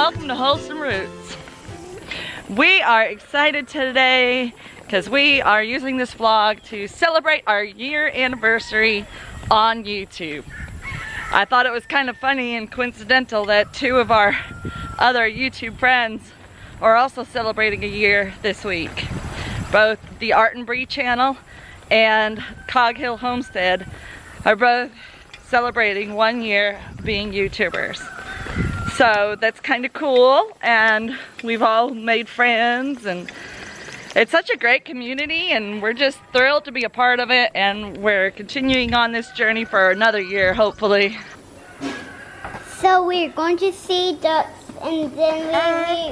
welcome to Wholesome Roots. We are excited today because we are using this vlog to celebrate our year anniversary on YouTube. I thought it was kind of funny and coincidental that two of our other YouTube friends are also celebrating a year this week. Both the Art and Bree channel and Cog Hill Homestead are both celebrating 1 year being YouTubers. So that's kind of cool, and we've all made friends, and it's such a great community, and we're just thrilled to be a part of it, and we're continuing on this journey for another year, hopefully. So we're going to see ducks, and then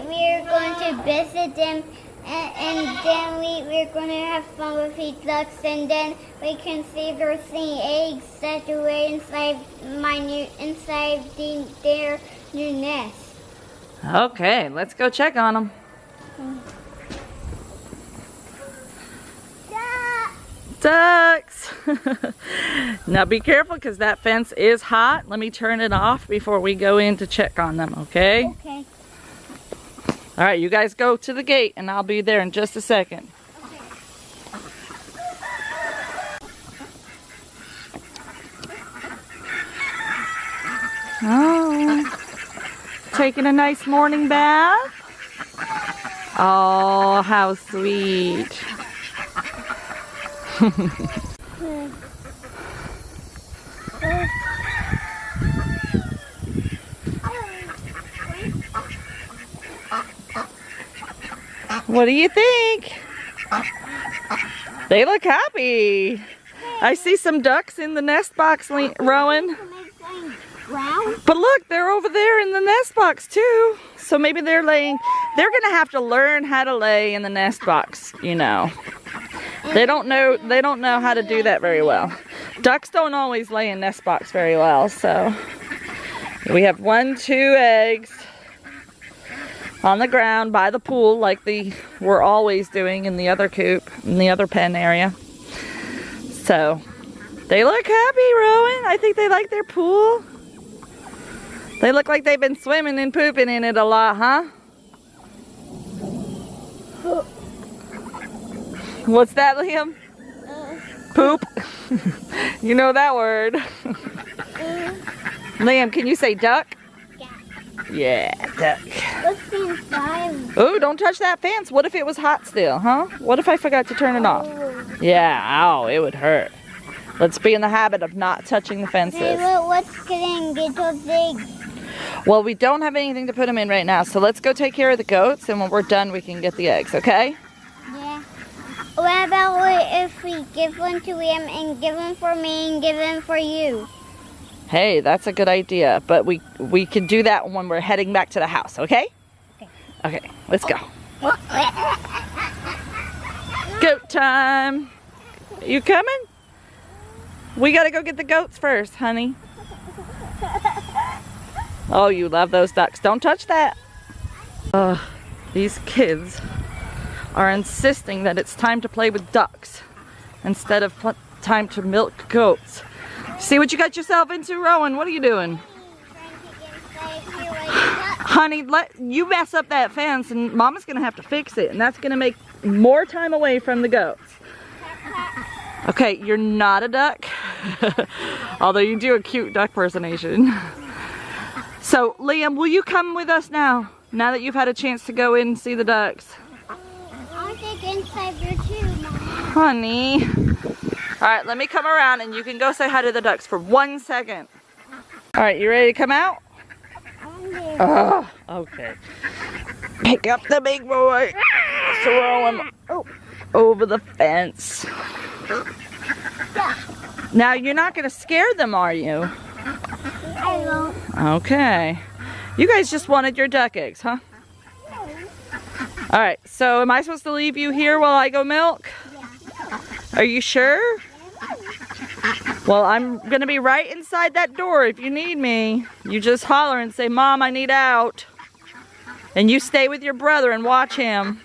we're going to visit them, and then we're going to have fun with the ducks, and then we can see their eggs that were inside their new nest. Okay, let's go check on them. Ducks! Now be careful because that fence is hot. Let me turn it off before we go in to check on them, okay? Okay. All right, you guys go to the gate and I'll be there in just a second. Oh, taking a nice morning bath? Oh, how sweet. What do you think? They look happy. I see some ducks in the nest box, Rowan. But look, they're over there in the nest box too. So maybe they're laying. They're gonna have to learn how to lay in the nest box, you know. They don't know how to do that very well. Ducks don't always lay in nest box very well, so we have 1, 2 eggs on the ground by the pool like we're always doing in the other coop, in the other pen area. So they look happy, Rowan. I think they like their pool. They look like they've been swimming and pooping in it a lot, huh? What's that, Liam? Poop? You know that word. Liam, can you say duck? Yeah, duck. Oh, don't touch that fence. What if it was hot still, huh? What if I forgot to turn it off? Yeah, ow, it would hurt. Let's be in the habit of not touching the fences. Hey, what's getting get those eggs? Well, we don't have anything to put them in right now, so let's go take care of the goats, and when we're done, we can get the eggs, okay? Yeah. What about if we give one to him and give one for me and give one for you? Hey, that's a good idea, but we can do that when we're heading back to the house, okay? Okay, let's go. Goat time. You coming? We gotta go get the goats first, honey. Oh, you love those ducks. Don't touch that. These kids are insisting that it's time to play with ducks instead of time to milk goats. See what you got yourself into, Rowan? What are you doing? Honey, you mess up that fence and Mama's gonna have to fix it, and that's gonna make more time away from the goats. Okay, you're not a duck, although you do a cute duck impersonation. So, Liam, will you come with us now that you've had a chance to go in and see the ducks? I think inside there too, Mom. Honey. All right, let me come around and you can go say hi to the ducks for 1 second. All right, you ready to come out? Oh, okay. Pick up the big boy. Throw him over the fence. Now, you're not going to scare them, are you? I won't. Okay. You guys just wanted your duck eggs, huh? All right, so am I supposed to leave you here while I go milk? Yeah. Are you sure? Well, I'm going to be right inside that door if you need me. You just holler and say, Mom, I need out. And you stay with your brother and watch him.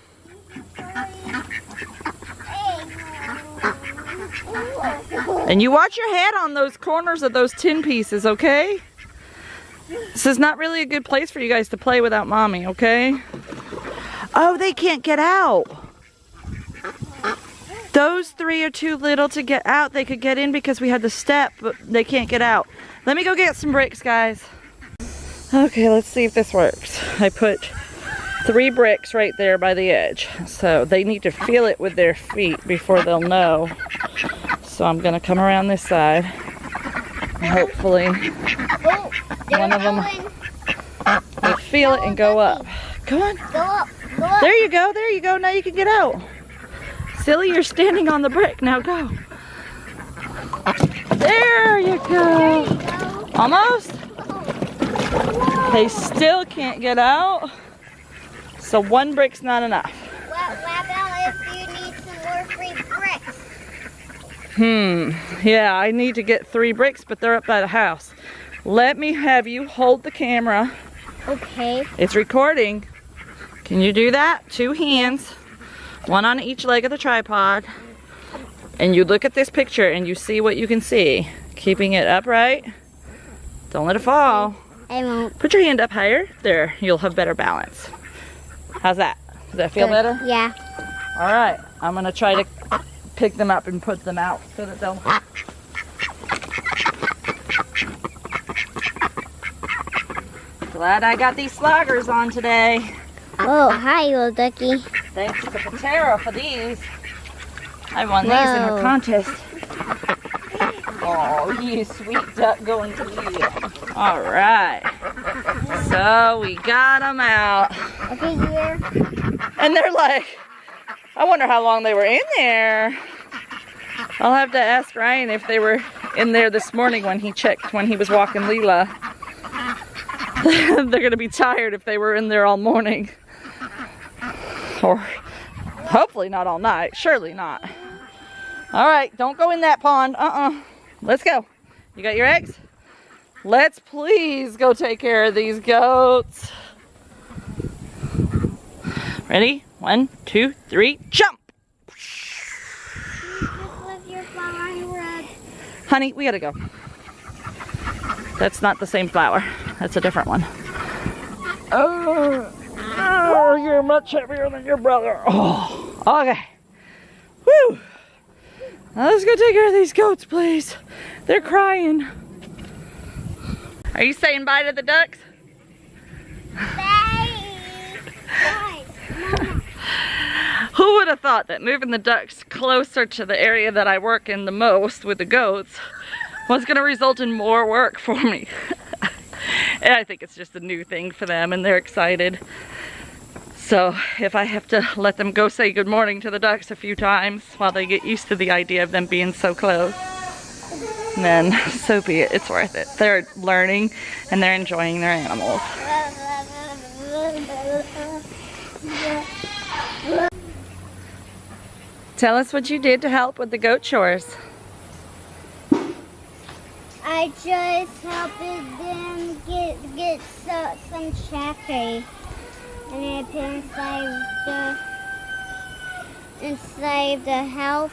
And you watch your head on those corners of those tin pieces, okay? This is not really a good place for you guys to play without mommy, okay? Oh, they can't get out. Those three are too little to get out. They could get in because we had the step, but they can't get out. Let me go get some bricks, guys. Okay, let's see if this works. I put 3 bricks right there by the edge. So they need to feel it with their feet before they'll know. So I'm gonna come around this side. And hopefully one of them will feel it and go up. Come on. Go up. Go up. There you go. There you go. Now you can get out. Silly, you're standing on the brick. Now go. There you go. There you go. Almost. They still can't get out. So 1 brick's not enough. What about if you need some more free bricks? Yeah, I need to get 3 bricks, but they're up by the house. Let me have you hold the camera. Okay. It's recording. Can you do that? 2 hands. 1 on each leg of the tripod. And you look at this picture and you see what you can see. Keeping it upright. Don't let it fall. I won't. Put your hand up higher. There, you'll have better balance. How's that? Does that feel better? Yeah. All right, I'm gonna try to pick them up and put them out so that they'll... Glad I got these sloggers on today. Oh, hi, little ducky. Thanks to Patera for these. I won these in a contest. Oh, you sweet duck going to you. All right. So we got them out. Okay, here. And they're like, I wonder how long they were in there. I'll have to ask Ryan if they were in there this morning when he checked when he was walking Leela. They're going to be tired if they were in there all morning. Or hopefully not all night. Surely not. All right, don't go in that pond. Let's go. You got your eggs? Let's please go take care of these goats. Ready? 1, 2, 3, jump! Honey, we gotta go. That's not the same flower. That's a different one. Oh, you're much heavier than your brother. Oh, okay. Woo! Now let's go take care of these goats, please. They're crying. Are you saying bye to the ducks? Bye. Who would have thought that moving the ducks closer to the area that I work in the most with the goats was going to result in more work for me? And I think it's just a new thing for them and they're excited. So if I have to let them go say good morning to the ducks a few times while they get used to the idea of them being so close, then so be it. It's worth it. They're learning and they're enjoying their animals. Tell us what you did to help with the goat chores. I just helped them get some chaffee, and I put inside the house.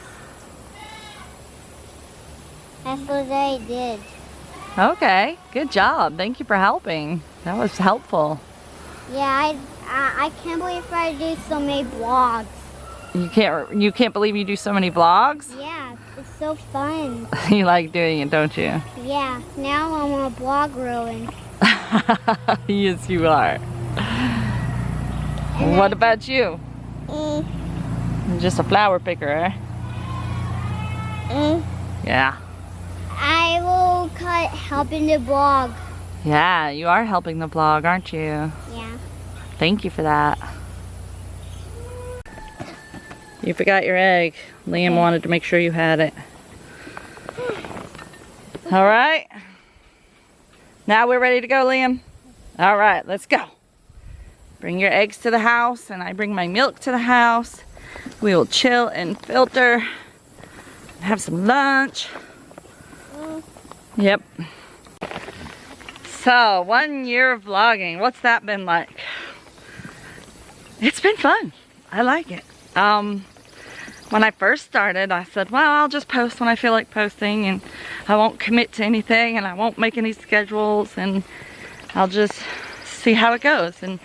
That's what I did. Okay, good job. Thank you for helping. That was helpful. Yeah, I can't believe I do so many vlogs. You can't believe you do so many vlogs? Yeah, it's so fun. You like doing it, don't you? Yeah, now I'm a vlog ruin. Yes, you are. And What about you? Mm, You're just a flower picker, eh? Yeah. I will cut helping the vlog. Yeah, you are helping the vlog, aren't you? Yeah. Thank you for that. You forgot your egg. Liam wanted to make sure you had it. All right. Now we're ready to go, Liam. All right, let's go. Bring your eggs to the house and I bring my milk to the house. We will chill and filter. Have some lunch. Yep. So, 1 year of vlogging. What's that been like? It's been fun. I like it. When I first started, I said, well, I'll just post when I feel like posting and I won't commit to anything and I won't make any schedules and I'll just see how it goes and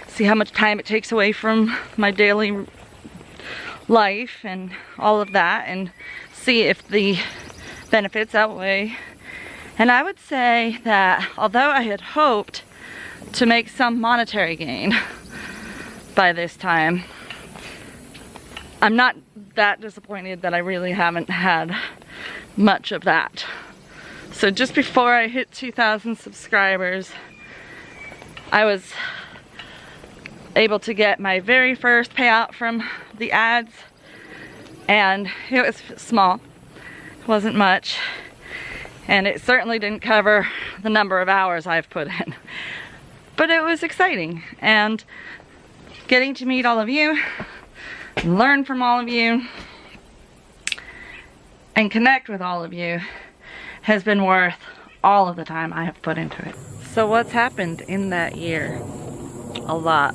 see how much time it takes away from my daily life and all of that, and see if the benefits outweigh. And I would say that although I had hoped to make some monetary gain by this time, I'm not that disappointed that I really haven't had much of that. So just before I hit 2,000 subscribers, I was able to get my very first payout from the ads, and it was small. It wasn't much, and it certainly didn't cover the number of hours I've put in. But it was exciting, and getting to meet all of you, learn from all of you, and connect with all of you has been worth all of the time I have put into it. So what's happened in that year? A lot.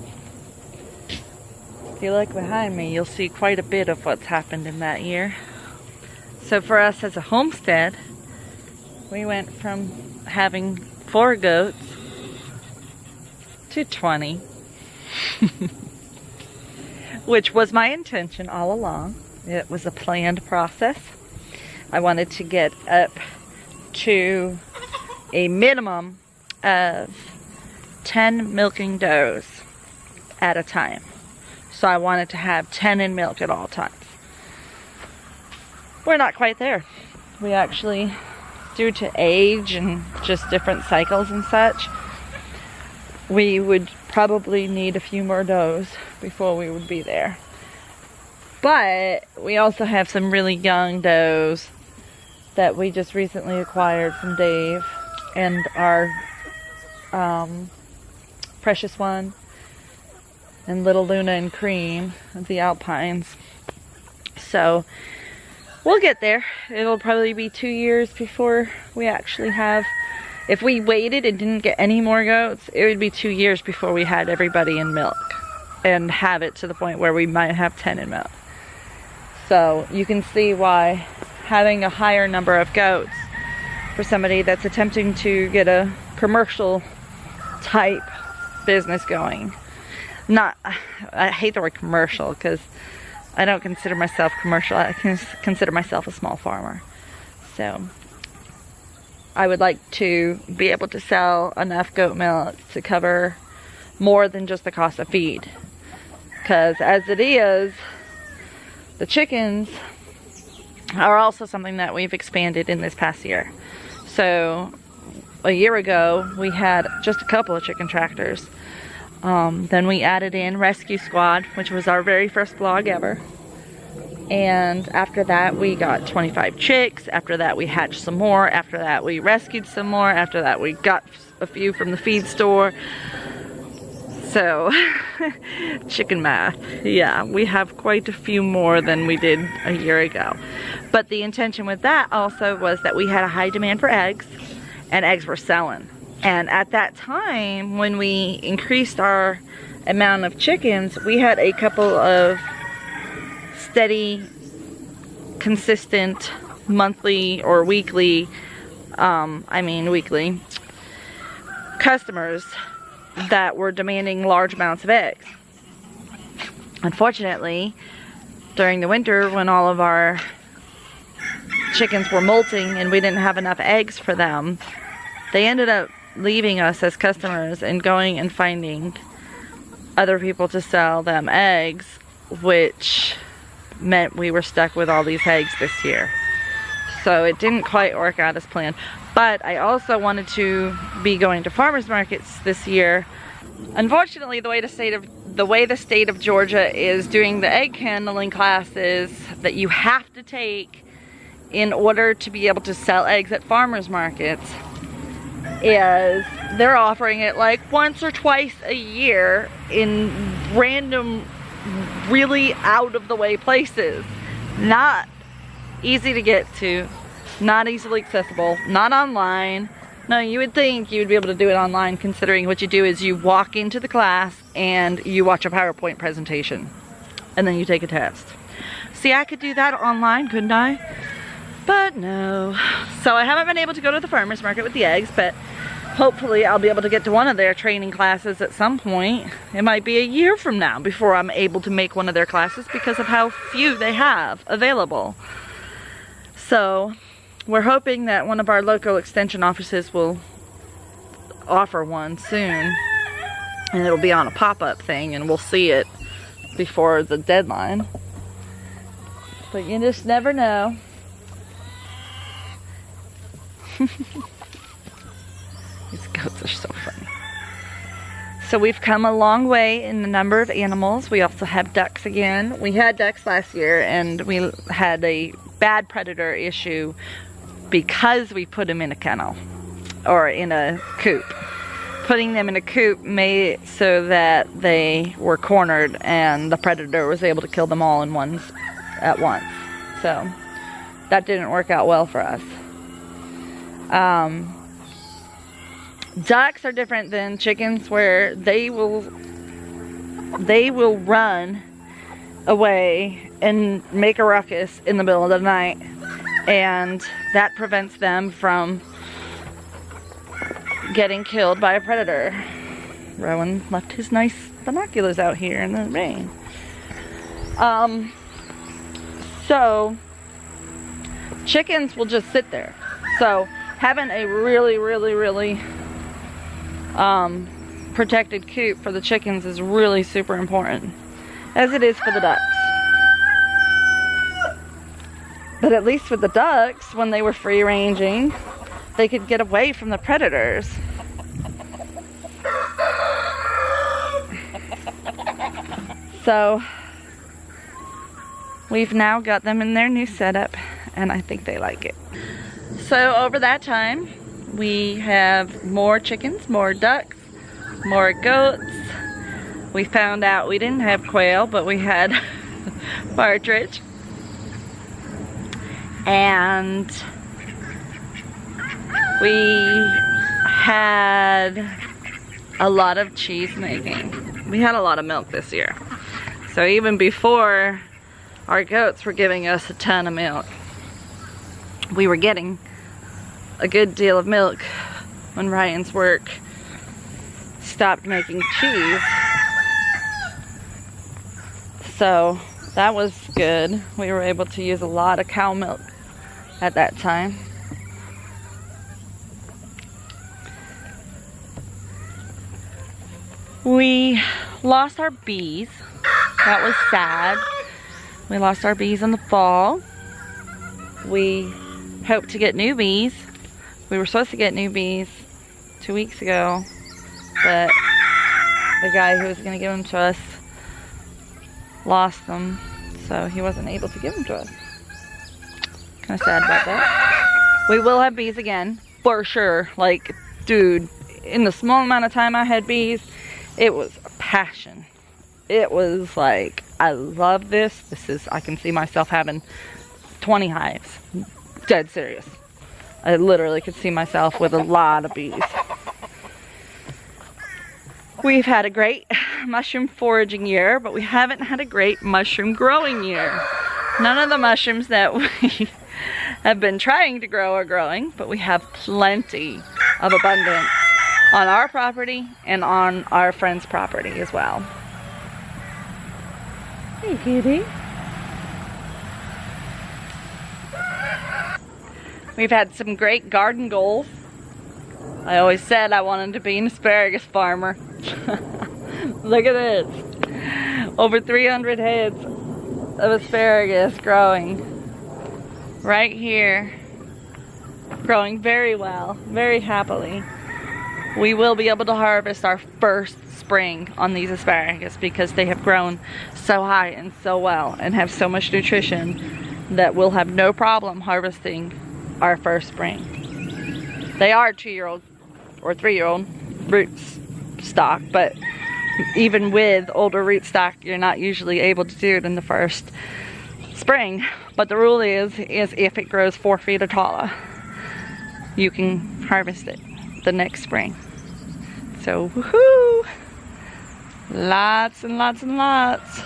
If you look behind me, you'll see quite a bit of what's happened in that year. So for us as a homestead, we went from having 4 goats to 20, which was my intention all along. It was a planned process. I wanted to get up to a minimum of 10 milking does at a time. So I wanted to have 10 in milk at all times. We're not quite there. We actually, due to age and just different cycles and such, we would probably need a few more does before we would be there. But we also have some really young does that we just recently acquired from Dave, and our Precious One and Little Luna and Cream of the Alpines. So we'll get there. It'll probably be 2 years before we actually have, if we waited and didn't get any more goats, it would be 2 years before we had everybody in milk and have it to the point where we might have 10 in milk. So you can see why having a higher number of goats for somebody that's attempting to get a commercial type business going. I hate the word commercial because I don't consider myself commercial. I consider myself a small farmer. So I would like to be able to sell enough goat milk to cover more than just the cost of feed. Because as it is, the chickens are also something that we've expanded in this past year. So a year ago, we had just a couple of chicken tractors. Then we added in Rescue Squad, which was our very first vlog ever. And after that, we got 25 chicks. After that, we hatched some more. After that, we rescued some more. After that, we got a few from the feed store. So, chicken math. Yeah, we have quite a few more than we did a year ago. But the intention with that also was that we had a high demand for eggs, and eggs were selling. And at that time, when we increased our amount of chickens, we had a couple of steady, consistent, monthly or weekly, weekly customers that were demanding large amounts of eggs. Unfortunately, during the winter when all of our chickens were molting and we didn't have enough eggs for them, they ended up leaving us as customers and going and finding other people to sell them eggs, which meant we were stuck with all these eggs this year. So it didn't quite work out as planned. But I also wanted to be going to farmers markets this year. Unfortunately, the way the state of Georgia is doing the egg handling classes that you have to take in order to be able to sell eggs at farmers markets is they're offering it like once or twice a year in random, really out of the way places. Not easy to get to, not easily accessible, not online. No, you would think you would be able to do it online, considering what you do is you walk into the class and you watch a PowerPoint presentation and then you take a test. See, I could do that online, couldn't I? But no. So I haven't been able to go to the farmers market with the eggs, but hopefully I'll be able to get to one of their training classes at some point. It might be a year from now before I'm able to make one of their classes because of how few they have available. So we're hoping that one of our local extension offices will offer one soon, and it'll be on a pop-up thing and we'll see it before the deadline. But you just never know. These goats are so funny. So we've come a long way in the number of animals. We also have ducks again. We had ducks last year and we had a bad predator issue because we put them in a kennel or in a coop. Putting them in a coop made it so that they were cornered and the predator was able to kill them all at once. So that didn't work out well for us. Ducks are different than chickens, where they will run away and make a ruckus in the middle of the night, and that prevents them from getting killed by a predator. Rowan left his nice binoculars out here in the rain. So chickens will just sit there. So having a really protected coop for the chickens is really super important, as it is for the ducks. But at least with the ducks, when they were free ranging, they could get away from the predators. So we've now got them in their new setup and I think they like it. So over that time, we have more chickens, more ducks, more goats. We found out we didn't have quail, but we had partridge. And we had a lot of cheese making. We had a lot of milk this year. So even before our goats were giving us a ton of milk, we were getting a good deal of milk when Ryan's work stopped making cheese. So that was good. We were able to use a lot of cow milk at that time. We lost our bees. That was sad. We lost our bees in the fall. We hope to get new bees. We were supposed to get new bees 2 weeks ago, but the guy who was going to give them to us lost them, so he wasn't able to give them to us. Kind of sad about that. We will have bees again, for sure. Like, dude, in the small amount of time I had bees, it was a passion. It was like, I love this. I can see myself having 20 hives. Dead serious. I literally could see myself with a lot of bees. We've had a great mushroom foraging year, but we haven't had a great mushroom growing year. None of the mushrooms that we have been trying to grow are growing, but we have plenty of abundance on our property and on our friend's property as well. Hey, kitty. We've had some great garden goals. I always said I wanted to be an asparagus farmer. Look at this. Over 300 heads of asparagus growing right here. Growing very well, very happily. We will be able to harvest our first spring on these asparagus because they have grown so high and so well and have so much nutrition that we'll have no problem harvesting our first spring. They are 2-year-old or 3-year-old roots stock, but even with older root stock, you're not usually able to do it in the first spring. But the rule is if it grows 4 feet or taller, you can harvest it the next spring. So woohoo! Lots and lots and lots.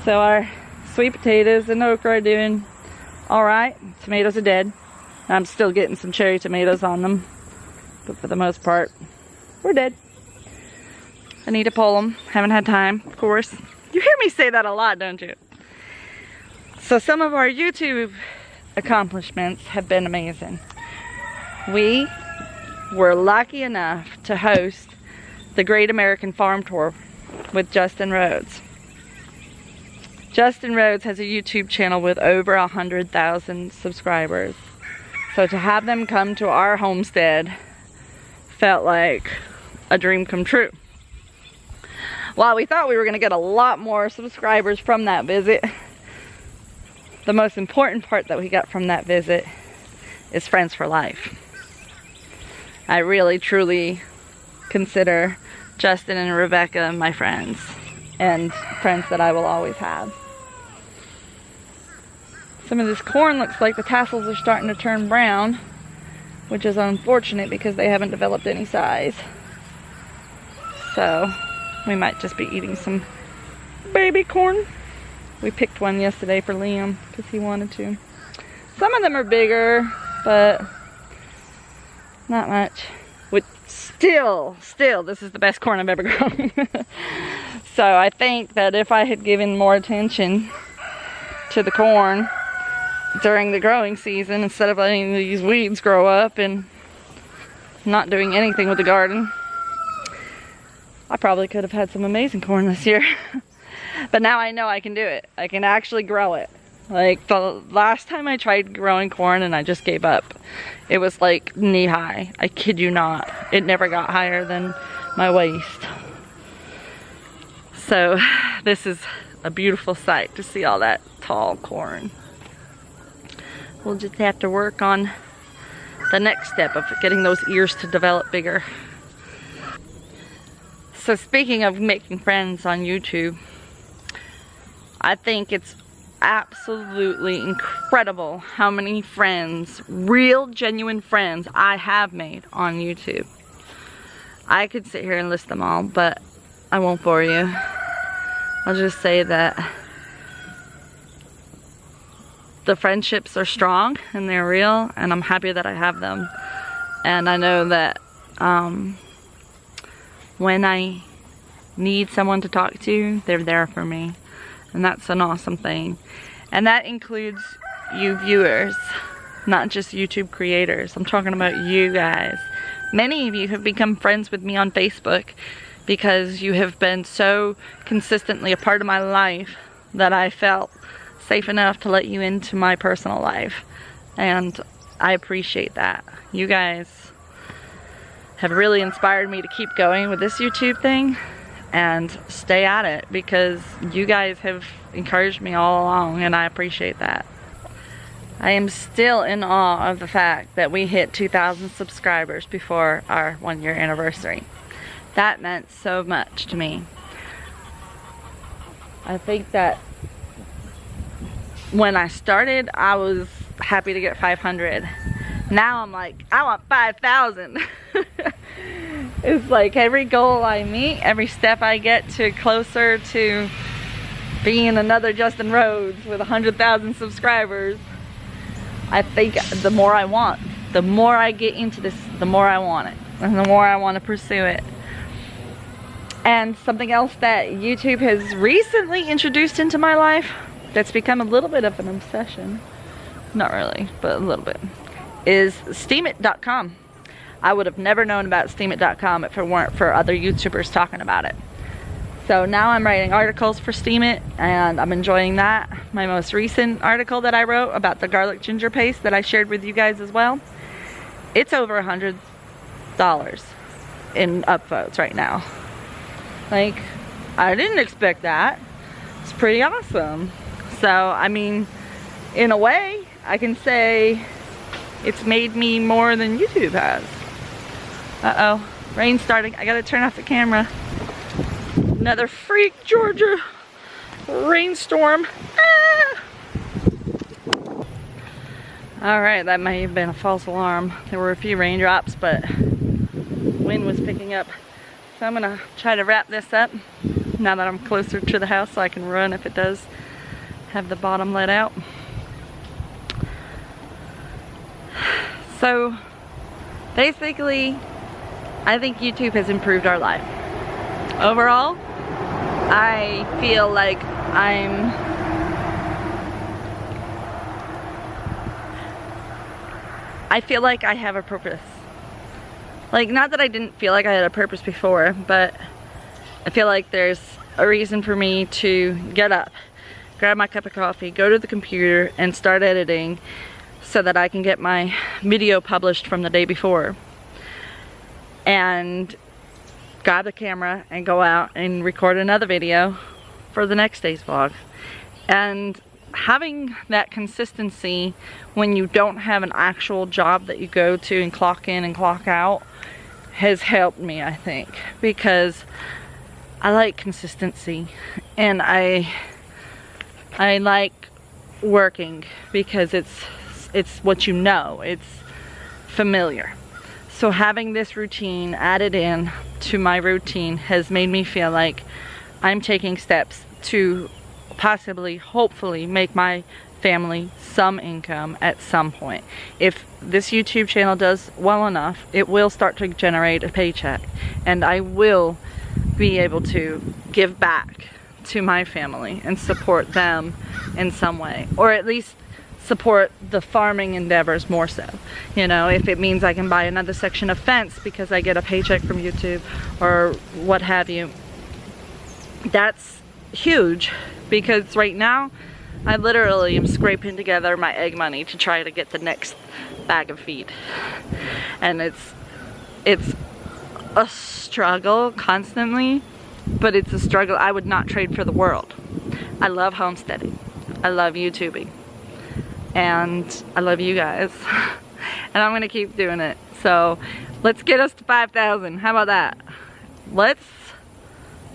So our sweet potatoes and okra are doing all right. Tomatoes are dead. I'm still getting some cherry tomatoes on them. but for the most part, we're dead. I need to pull them. Haven't had time, of course. You hear me say that a lot, don't you? So some of our YouTube accomplishments have been amazing. We were lucky enough to host the Great American Farm Tour with Justin Rhodes. Justin Rhodes has a YouTube channel with over 100,000 subscribers. So to have them come to our homestead felt like a dream come true. While we thought we were going to get a lot more subscribers from that visit, the most important part that we got from that visit is friends for life. I really, truly consider Justin and Rebecca my friends, and friends that I will always have. Some of this corn looks like the tassels are starting to turn brown, which is unfortunate because they haven't developed any size. So we might just be eating some baby corn. We picked one yesterday for Liam because he wanted to. Some of them are bigger, but not much. With still, this is the best corn I've ever grown. So I think that if I had given more attention to the corn during the growing season, instead of letting these weeds grow up and not doing anything with the garden, I probably could have had some amazing corn this year. But now I know I can do it. I can actually grow it. Like the last time I tried growing corn and I just gave up, it was like knee high. I kid you not. It never got higher than my waist. So this is a beautiful sight to see all that tall corn. We'll just have to work on the next step of getting those ears to develop bigger. So speaking of making friends on YouTube, I think it's absolutely incredible how many friends, real genuine friends, I have made on YouTube. I could sit here and list them all, but I won't bore you. I'll just say that the friendships are strong and they're real, and I'm happy that I have them. And I know that when I need someone to talk to, they're there for me. And that's an awesome thing. And that includes you viewers, not just YouTube creators. I'm talking about you guys. Many of you have become friends with me on Facebook because you have been so consistently a part of my life that I felt safe enough to let you into my personal life. And I appreciate that. You guys have really inspired me to keep going with this YouTube thing and stay at it, because you guys have encouraged me all along, and I appreciate that. I am still in awe of the fact that we hit 2,000 subscribers before our 1-year anniversary. That meant so much to me. I think that when I started, I was happy to get 500. Now I'm like, I want 5,000. It's like every goal I meet, every step I get to closer to being another Justin Rhodes with 100,000 subscribers, I think the more I want. The more I get into this, the more I want it. And the more I want to pursue it. And something else that YouTube has recently introduced into my life that's become a little bit of an obsession, not really, but a little bit, is steamit.com. I would have never known about steamit.com if it weren't for other YouTubers talking about it. So now I'm writing articles for Steamit, and I'm enjoying that. My most recent article that I wrote about the garlic ginger paste that I shared with you guys as well, it's over $100 in upvotes right now. Like, I didn't expect that. It's pretty awesome. So, I mean, in a way, I can say it's made me more than YouTube has. Uh-oh, rain's starting. I gotta turn off the camera. Another freak Georgia rainstorm. Ah! Alright, that may have been a false alarm. There were a few raindrops, but wind was picking up. So I'm gonna try to wrap this up now that I'm closer to the house so I can run if it does have the bottom let out. So basically I think YouTube has improved our life. Overall, I feel like I have a purpose. Like, not that I didn't feel like I had a purpose before, but I feel like there's a reason for me to get up, grab my cup of coffee, go to the computer, and start editing so that I can get my video published from the day before. And grab the camera and go out and record another video for the next day's vlog. And having that consistency when you don't have an actual job that you go to and clock in and clock out has helped me, I think, because I like consistency, and I like working because it's what you know, it's familiar. So having this routine added in to my routine has made me feel like I'm taking steps to possibly, hopefully, make my family some income at some point. If this YouTube channel does well enough, it will start to generate a paycheck, and I will be able to give back to my family and support them in some way, or at least support the farming endeavors more so. You know, if it means I can buy another section of fence because I get a paycheck from YouTube or what have you, that's huge, because right now I literally am scraping together my egg money to try to get the next bag of feed, and it's a struggle constantly, but it's a struggle I would not trade for the world. I love homesteading, I love YouTubing, and I love you guys, and I'm gonna keep doing it. So let's get us to 5,000. How about that? Let's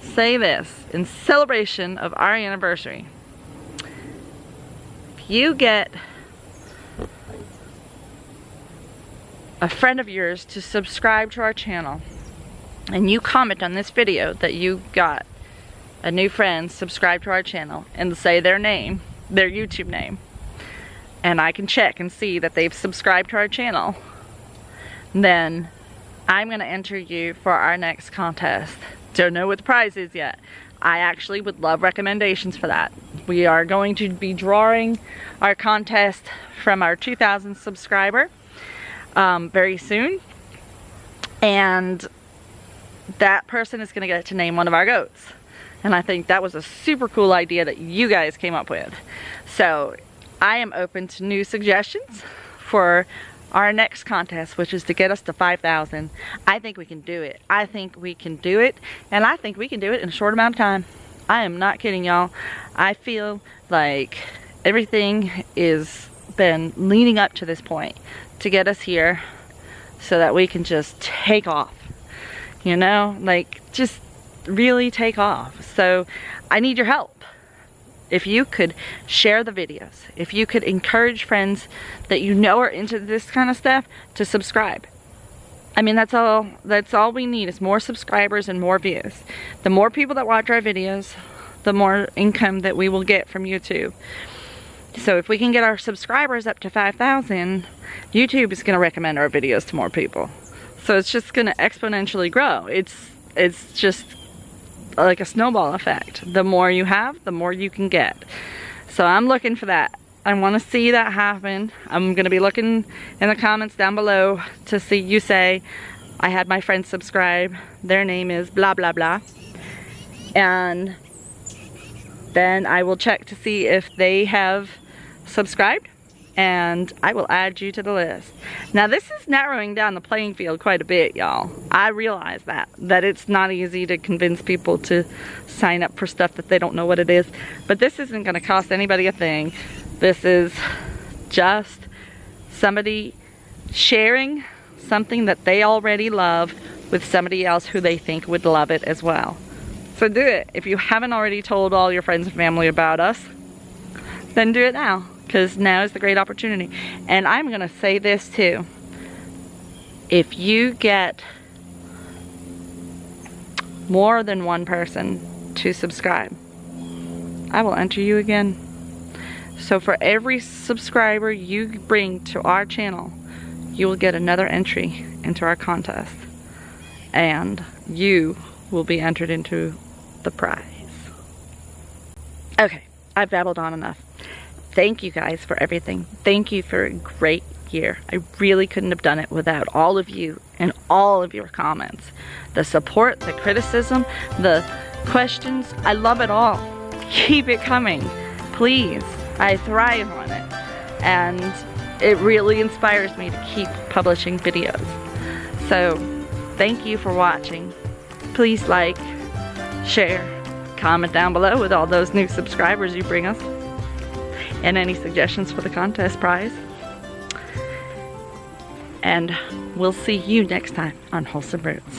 say this in celebration of our anniversary. If you get a friend of yours to subscribe to our channel, and you comment on this video that you got a new friend subscribe to our channel, and say their name, their YouTube name, and I can check and see that they've subscribed to our channel, then I'm gonna enter you for our next contest. Don't know what the prize is yet. I actually would love recommendations for that. We are going to be drawing our contest from our 2,000 subscriber very soon, and that person is going to get to name one of our goats. And I think that was a super cool idea that you guys came up with. So I am open to new suggestions for our next contest, which is to get us to 5,000. I think we can do it. I think we can do it, and I think we can do it in a short amount of time. I am not kidding, y'all. I feel like everything is been leading up to this point to get us here so that we can just take off. You know, like, just really take off. So I need your help. If you could share the videos, if you could encourage friends that you know are into this kind of stuff to subscribe. I mean, that's all we need is more subscribers and more views. The more people that watch our videos, the more income that we will get from YouTube. So if we can get our subscribers up to 5,000, YouTube is going to recommend our videos to more people. So it's just going to exponentially grow. It's just like a snowball effect. The more you have, the more you can get. So I'm looking for that. I want to see that happen. I'm going to be looking in the comments down below to see you say, I had my friend subscribe, their name is blah blah blah, and then I will check to see if they have subscribed, and I will add you to the list. Now this is narrowing down the playing field quite a bit, y'all. I realize that it's not easy to convince people to sign up for stuff that they don't know what it is, but this isn't going to cost anybody a thing. This is just somebody sharing something that they already love with somebody else who they think would love it as well. So do it. If you haven't already told all your friends and family about us, then do it now, because now is the great opportunity. And I'm going to say this too. If you get more than one person to subscribe, I will enter you again. So for every subscriber you bring to our channel, you will get another entry into our contest. and you will be entered into the prize. Okay, I've babbled on enough. Thank you guys for everything. Thank you for a great year. I really couldn't have done it without all of you and all of your comments. The support, the criticism, the questions, I love it all. Keep it coming, please. I thrive on it, and it really inspires me to keep publishing videos. So thank you for watching. Please like, share, comment down below with all those new subscribers you bring us, and any suggestions for the contest prize. And we'll see you next time on Wholesome Roots.